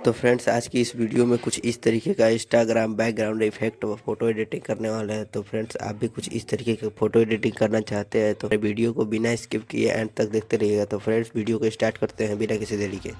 तो फ्रेंड्स आज की इस वीडियो में कुछ इस तरीके का इंस्टाग्राम बैकग्राउंड इफेक्ट और फोटो एडिटिंग करने वाले हैं। तो फ्रेंड्स आप भी कुछ इस तरीके का फोटो एडिटिंग करना चाहते हैं तो वीडियो को बिना स्किप किए एंड तक देखते रहिएगा। तो फ्रेंड्स वीडियो को स्टार्ट करते हैं बिना किसी देरी के।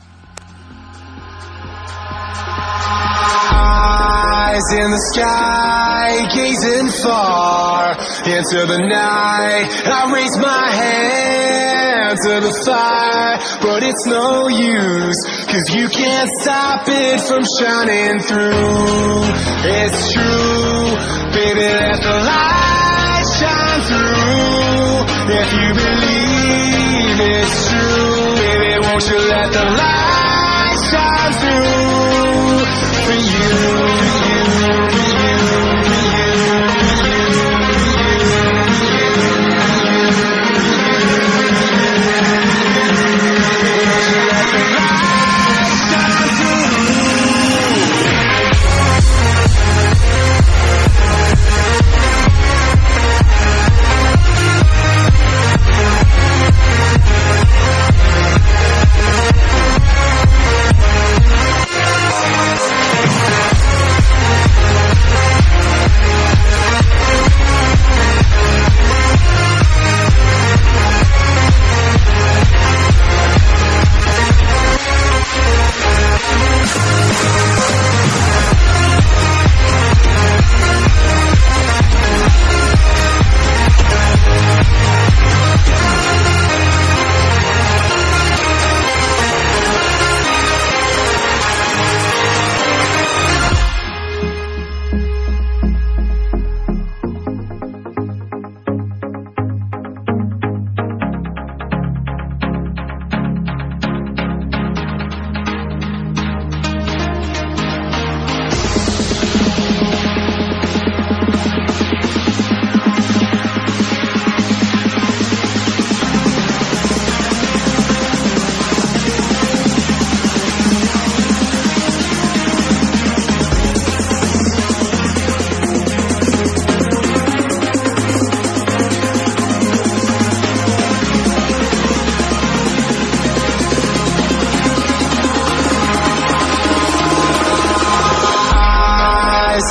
Eyes in the sky, gazing far into the night. I raise my hand to the fire, but it's no use, 'cause you can't stop it from shining through. It's true, baby, let the light shine through. If you believe it's true, baby, won't you let the light shine through for you.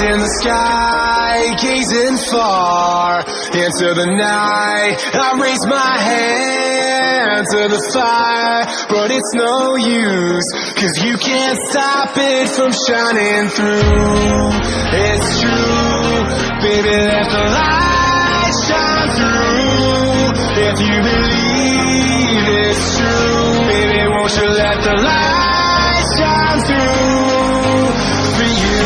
In the sky, gazing far into the night. I raise my hand to the fire, but it's no use, 'cause you can't stop it from shining through. It's true, baby, let the light shine through. If you believe it's true, baby, won't you let the light shine through for you.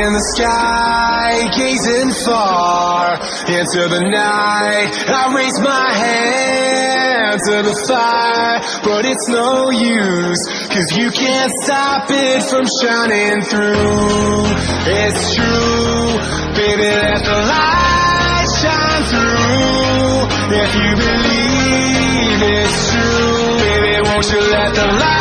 In the sky, gazing far into the night. I raise my hand to the fire, but it's no use, 'cause you can't stop it from shining through. It's true, baby, let the light shine through. If you believe it's true, baby, won't you let the light